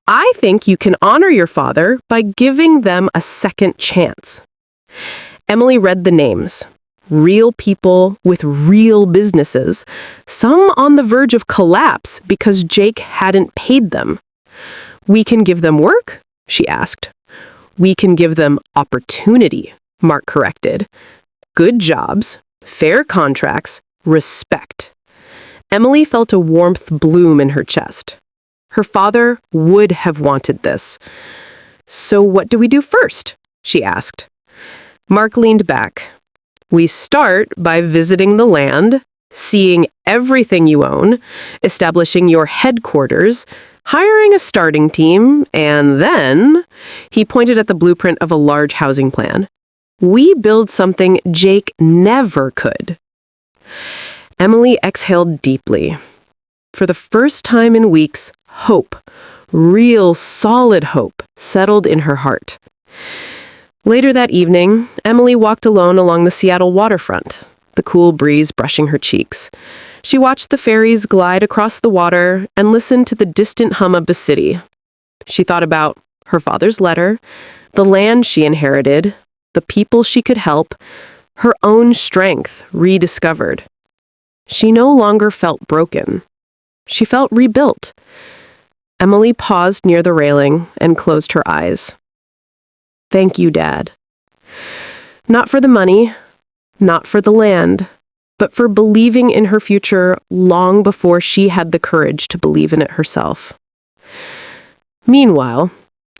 I think you can honor your father by giving them a second chance." Emily read the names. Real people with real businesses, some on the verge of collapse because Jake hadn't paid them. "We can give them work?" she asked. "We can give them opportunity," Mark corrected. "Good jobs, fair contracts, respect." Emily felt a warmth bloom in her chest. Her father would have wanted this. "So what do we do first?" she asked. Mark leaned back. "We start by visiting the land, seeing everything you own, establishing your headquarters, hiring a starting team, and then," he pointed at the blueprint of a large housing plan, "we build something Jake never could." Emily exhaled deeply. For the first time in weeks, hope, real solid hope, settled in her heart. Later that evening, Emily walked alone along the Seattle waterfront, the cool breeze brushing her cheeks. She watched the ferries glide across the water and listened to the distant hum of the city. She thought about her father's letter, the land she inherited, the people she could help, her own strength rediscovered. She no longer felt broken. She felt rebuilt. Emily paused near the railing and closed her eyes. "Thank you, Dad. Not for the money, not for the land, but for believing in her future long before she had the courage to believe in it herself." Meanwhile,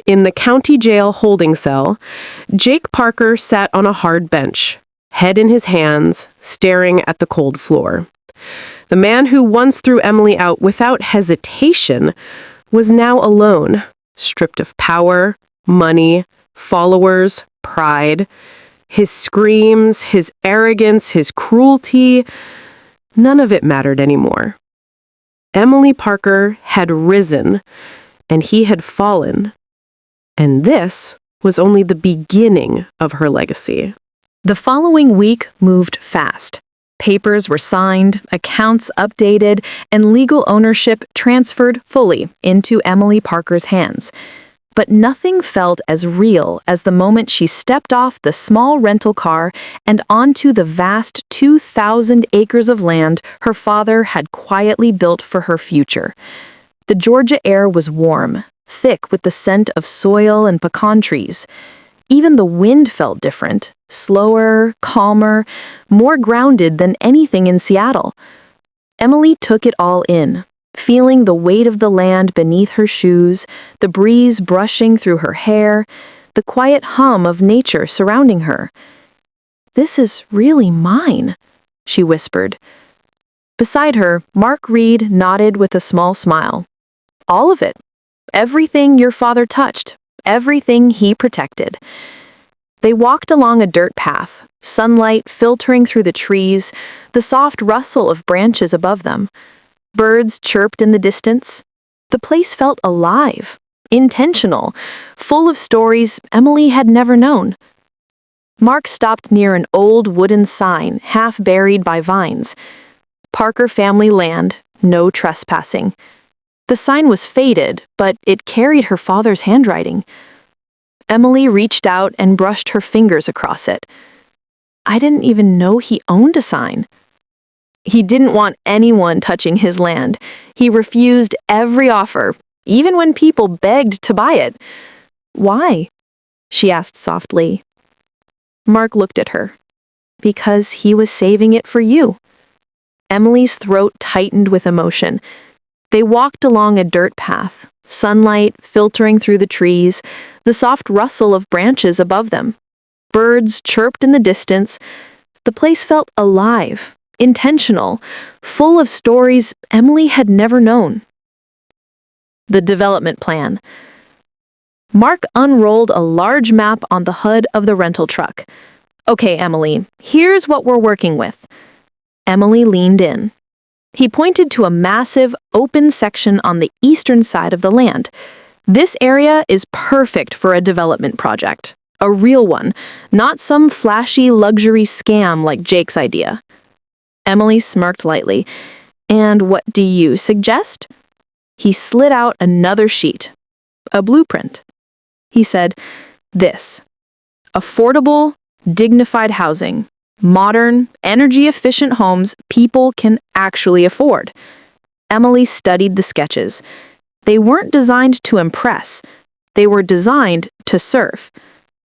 in the county jail holding cell, Jake Parker sat on a hard bench, head in his hands, staring at the cold floor. The man who once threw Emily out without hesitation was now alone, stripped of power, money, followers, pride. His screams, his arrogance, his cruelty, none of it mattered anymore. Emily Parker had risen, and he had fallen. And this was only the beginning of her legacy. The following week moved fast. Papers were signed, accounts updated, and legal ownership transferred fully into Emily Parker's hands. But nothing felt as real as the moment she stepped off the small rental car and onto the vast 2,000 acres of land her father had quietly built for her future. The Georgia air was warm, thick with the scent of soil and pecan trees. Even the wind felt different, slower, calmer, more grounded than anything in Seattle. Emily took it all in, feeling the weight of the land beneath her shoes, the breeze brushing through her hair, the quiet hum of nature surrounding her. "This is really mine," she whispered. Beside her, Mark Reed nodded with a small smile. "All of it. Everything your father touched. Everything he protected." They walked along a dirt path, sunlight filtering through the trees, the soft rustle of branches above them. Birds chirped in the distance. The place felt alive, intentional, full of stories Emily had never known. Mark stopped near an old wooden sign, half buried by vines. "Parker Family Land, no trespassing." The sign was faded, but it carried her father's handwriting. Emily reached out and brushed her fingers across it. "I didn't even know he owned a sign." He didn't want anyone touching his land. He refused every offer, even when people begged to buy it. "Why?" she asked softly. Mark looked at her. "Because he was saving it for you." Emily's throat tightened with emotion. They walked along a dirt path, sunlight filtering through the trees, the soft rustle of branches above them. Birds chirped in the distance. The place felt alive, intentional, full of stories Emily had never known. The development plan. Mark unrolled a large map on the hood of the rental truck. "Okay, Emily, here's what we're working with." Emily leaned in. He pointed to a massive, open section on the eastern side of the land. "This area is perfect for a development project. A real one, not some flashy luxury scam like Jake's idea." Emily smirked lightly. "And what do you suggest?" He slid out another sheet. "A blueprint." He said, "This. Affordable, dignified housing. Modern, energy-efficient homes people can actually afford." Emily studied the sketches. They weren't designed to impress. They were designed to serve.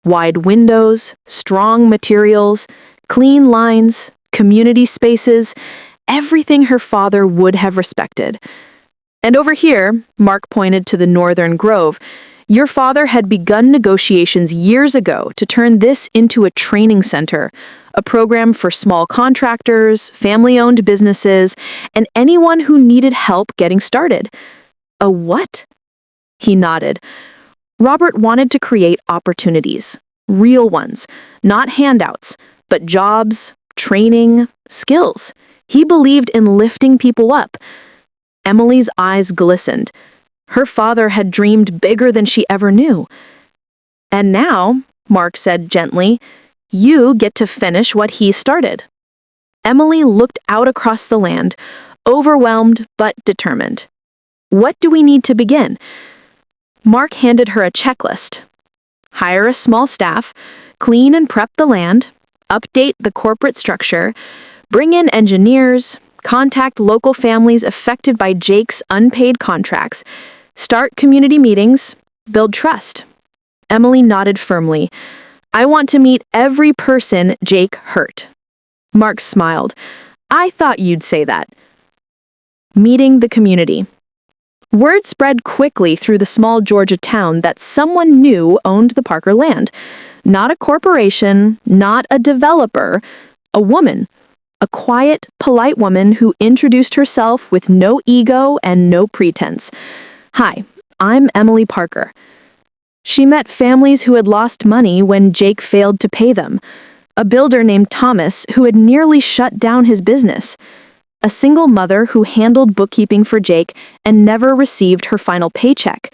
Wide windows, strong materials, clean lines, community spaces, everything her father would have respected. "And over here," Mark pointed to the northern grove, "your father had begun negotiations years ago to turn this into a training center, a program for small contractors, family-owned businesses, and anyone who needed help getting started." "A what?" He nodded. Robert wanted to create opportunities, real ones, not handouts, but jobs, training, skills. He believed in lifting people up. Emily's eyes glistened. Her father had dreamed bigger than she ever knew. "And now," Mark said gently, "you get to finish what he started." Emily looked out across the land, overwhelmed but determined. "What do we need to begin?" Mark handed her a checklist. "Hire a small staff, clean and prep the land, update the corporate structure, bring in engineers, contact local families affected by Jake's unpaid contracts, start community meetings, build trust." Emily nodded firmly. "I want to meet every person Jake hurt." Mark smiled. "I thought you'd say that." Meeting the community. Word spread quickly through the small Georgia town that someone new owned the Parker land. Not a corporation, not a developer, a woman. A quiet, polite woman who introduced herself with no ego and no pretense. "Hi, I'm Emily Parker." She met families who had lost money when Jake failed to pay them. A builder named Thomas who had nearly shut down his business. A single mother who handled bookkeeping for Jake and never received her final paycheck.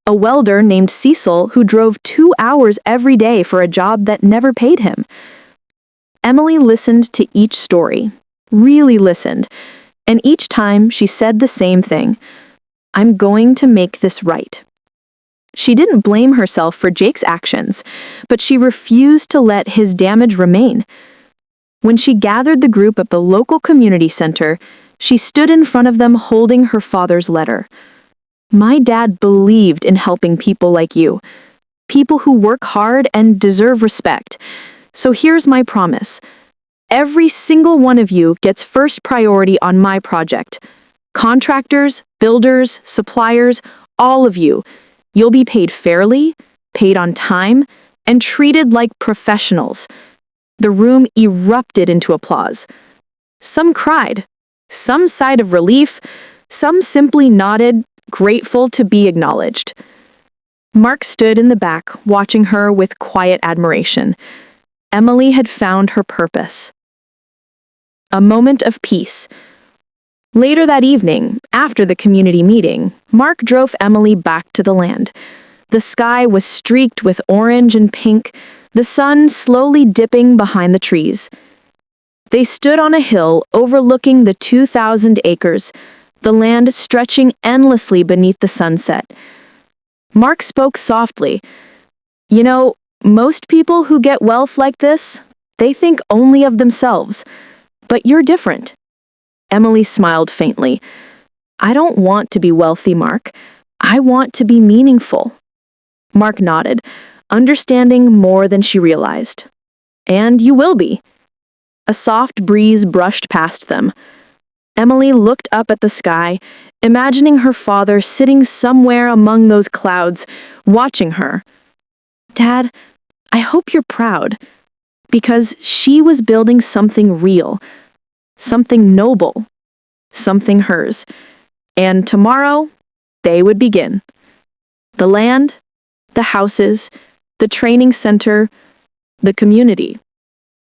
A welder named Cecil who drove 2 hours every day for a job that never paid him. Emily listened to each story, really listened, and each time she said the same thing: I'm going to make this right. She didn't blame herself for Jake's actions, but she refused to let his damage remain. When she gathered the group at the local community center, she stood in front of them holding her father's letter. My dad believed in helping people like you, people who work hard and deserve respect. So here's my promise. Every single one of you gets first priority on my project. Contractors, builders, suppliers, all of you. You'll be paid fairly, paid on time, and treated like professionals. The room erupted into applause. Some cried, some sighed of relief, some simply nodded, grateful to be acknowledged. Mark stood in the back, watching her with quiet admiration. Emily had found her purpose. A moment of peace. Later that evening, after the community meeting, Mark drove Emily back to the land. The sky was streaked with orange and pink, the sun slowly dipping behind the trees. They stood on a hill overlooking the 2,000 acres, the land stretching endlessly beneath the sunset. Mark spoke softly. You know, most people who get wealth like this, they think only of themselves. But you're different. Emily smiled faintly. I don't want to be wealthy, Mark. I want to be meaningful. Mark nodded, understanding more than she realized. And you will be. A soft breeze brushed past them. Emily looked up at the sky, imagining her father sitting somewhere among those clouds, watching her. Dad, I hope you're proud, because she was building something real, something noble, something hers. And tomorrow, they would begin. The land, the houses, the training center, the community.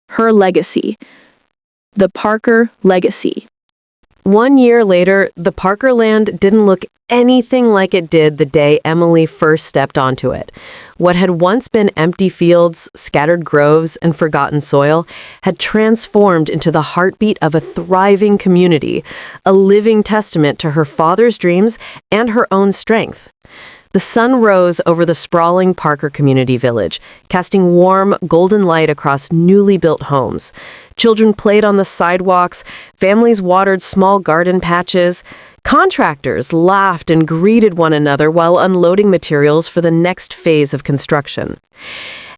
Her legacy. The Parker legacy. 1 year later, the Parker land didn't look anything like it did the day Emily first stepped onto it. What had once been empty fields, scattered groves, and forgotten soil had transformed into the heartbeat of a thriving community, a living testament to her father's dreams and her own strength. The sun rose over the sprawling Parker community village, casting warm, golden light across newly built homes. Children played on the sidewalks, families watered small garden patches. Contractors laughed and greeted one another while unloading materials for the next phase of construction.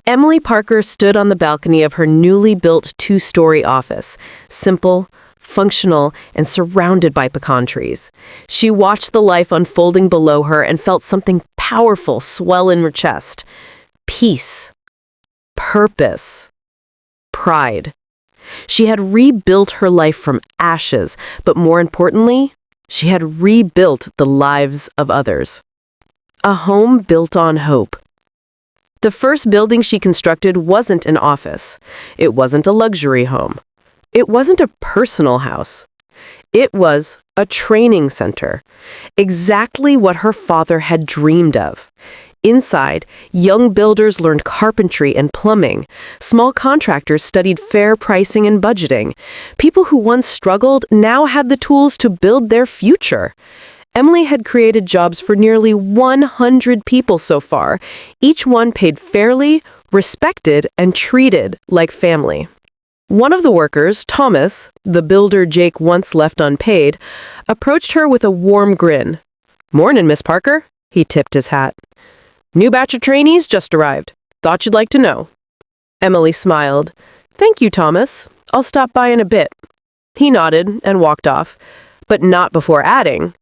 Emily Parker stood on the balcony of her newly built 2-story office, simple, functional, and surrounded by pecan trees. She watched the life unfolding below her and felt something powerful swell in her chest. Peace. Purpose. Pride. She had rebuilt her life from ashes, but more importantly, she had rebuilt the lives of others. A home built on hope. The first building she constructed wasn't an office. It wasn't a luxury home. It wasn't a personal house. It was a training center. Exactly what her father had dreamed of. Inside, young builders learned carpentry and plumbing. Small contractors studied fair pricing and budgeting. People who once struggled now had the tools to build their future. Emily had created jobs for nearly 100 people so far, each one paid fairly, respected, and treated like family. One of the workers, Thomas, the builder Jake once left unpaid, approached her with a warm grin. "Mornin', Miss Parker." He tipped his hat. "New batch of trainees just arrived. Thought you'd like to know." Emily smiled. "Thank you, Thomas. I'll stop by in a bit." He nodded and walked off, but not before adding,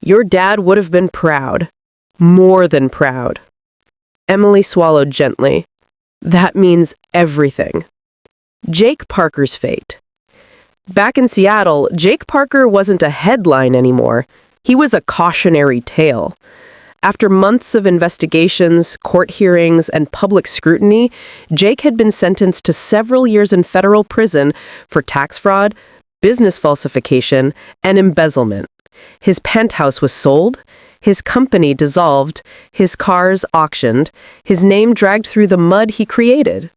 "Your dad would have been proud. More than proud." Emily swallowed gently. That means everything. Jake Parker's fate. Back in Seattle, Jake Parker wasn't a headline anymore. He was a cautionary tale. After months of investigations, court hearings, and public scrutiny, Jake had been sentenced to several years in federal prison for tax fraud, business falsification, and embezzlement. His penthouse was sold, His company dissolved, his cars auctioned, his name dragged through the mud he created.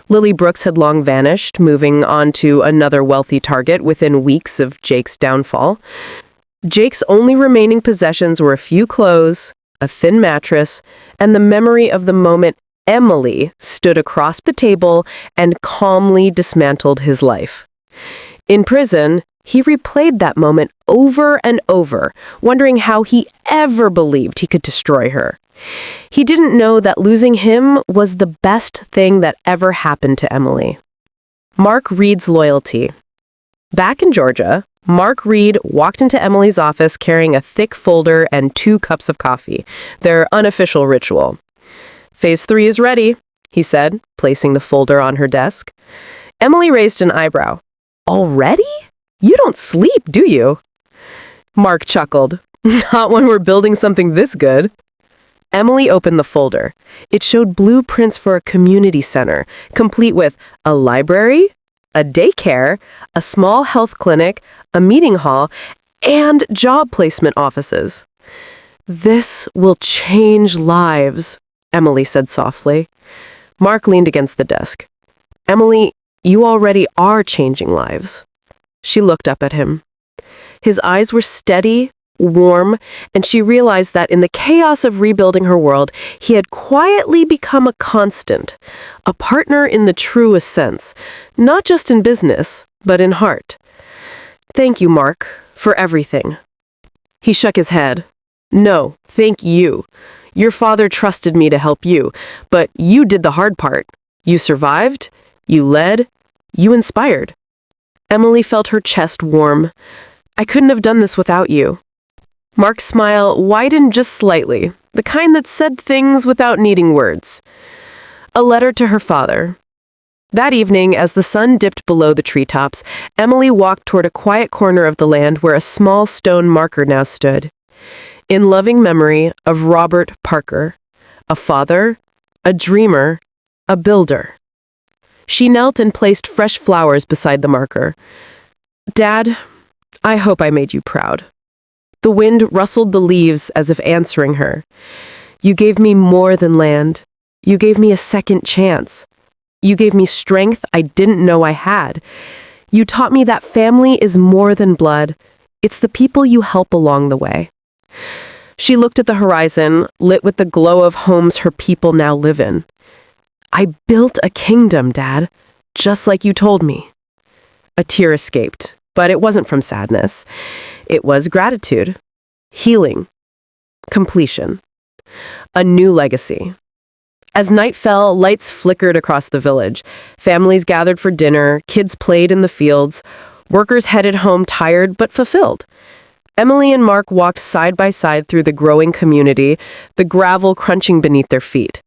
Lily Brooks had long vanished, moving on to another wealthy target within weeks of Jake's downfall. Jake's only remaining possessions were a few clothes, a thin mattress, and the memory of the moment Emily stood across the table and calmly dismantled his life. In prison, he replayed that moment over and over, wondering how he ever believed he could destroy her. He didn't know that losing him was the best thing that ever happened to Emily. Mark Reed's loyalty. Back in Georgia, Mark Reed walked into Emily's office carrying a thick folder and 2 cups of coffee, their unofficial ritual. "Phase 3 is ready," he said, placing the folder on her desk. Emily raised an eyebrow. "Already? You don't sleep, do you?" Mark chuckled. "Not when we're building something this good." Emily opened the folder. It showed blueprints for a community center, complete with a library, a daycare, a small health clinic, a meeting hall, and job placement offices. "This will change lives," Emily said softly. Mark leaned against the desk. "Emily, you already are changing lives." She looked up at him. His eyes were steady, warm, and she realized that in the chaos of rebuilding her world, he had quietly become a constant, a partner in the truest sense, not just in business, but in heart. "Thank you, Mark, for everything." He shook his head. "No, thank you. Your father trusted me to help you, but you did the hard part. You survived, you led, you inspired." Emily felt her chest warm. "I couldn't have done this without you." Mark's smile widened just slightly, the kind that said things without needing words. A letter to her father. That evening, as the sun dipped below the treetops, Emily walked toward a quiet corner of the land where a small stone marker now stood. In loving memory of Robert Parker, a father, a dreamer, a builder. She knelt and placed fresh flowers beside the marker. "Dad, I hope I made you proud." The wind rustled the leaves as if answering her. "You gave me more than land. You gave me a second chance. You gave me strength I didn't know I had. You taught me that family is more than blood. It's the people you help along the way." She looked at the horizon, lit with the glow of homes her people now live in. "I built a kingdom, Dad, just like you told me." A tear escaped, but it wasn't from sadness. It was gratitude, healing, completion, a new legacy. As night fell, lights flickered across the village. Families gathered for dinner, kids played in the fields, workers headed home tired but fulfilled. Emily and Mark walked side by side through the growing community, the gravel crunching beneath their feet.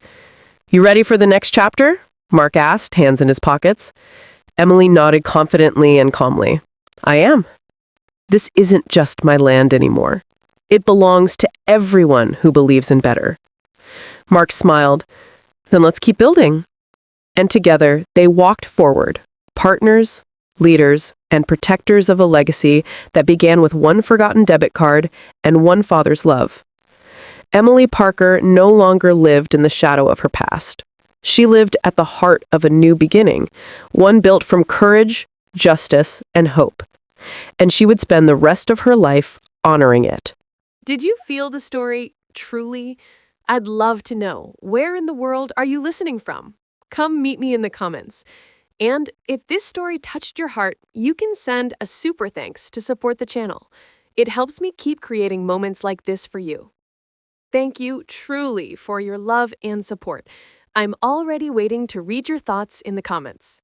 "You ready for the next chapter?" Mark asked, hands in his pockets. Emily nodded confidently and calmly. "I am. This isn't just my land anymore. It belongs to everyone who believes in better." Mark smiled. "Then let's keep building." And together, they walked forward, partners, leaders, and protectors of a legacy that began with one forgotten debit card and one father's love. Emily Parker no longer lived in the shadow of her past. She lived at the heart of a new beginning, one built from courage, justice, and hope. And she would spend the rest of her life honoring it. Did you feel the story truly? I'd love to know. Where in the world are you listening from? Come meet me in the comments. And if this story touched your heart, you can send a super thanks to support the channel. It helps me keep creating moments like this for you. Thank you truly for your love and support. I'm already waiting to read your thoughts in the comments.